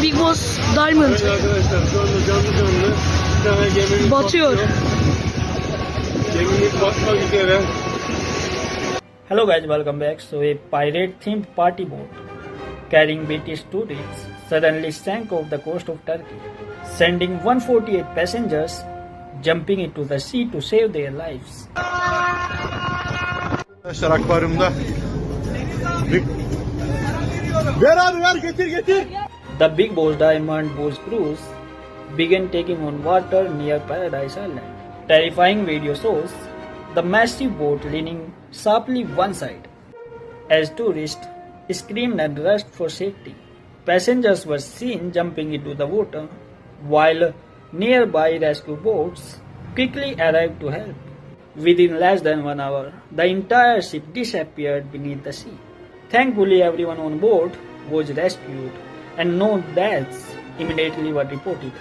Big Boss Diamond Evet arkadaşlar şu anda canlı bir tane gemimiz batıyor. Gemimiz batmak üzere. Hello guys, welcome back. So a pirate themed party boat carrying British tourists suddenly sank off the coast of Turkey, sending 148 passengers jumping into the sea to save their lives. Arkadaşlar akvaryumda. Ver abi ver getir. The Big Boss Diamond Boat cruise began taking on water near Paradise Island. Terrifying video shows the massive boat leaning sharply one side as tourists screamed and rushed for safety. Passengers were seen jumping into the water while nearby rescue boats quickly arrived to help. Within less than 1 hour, the entire ship disappeared beneath the sea. Thankfully, everyone on board was rescued and no deaths immediately were reported.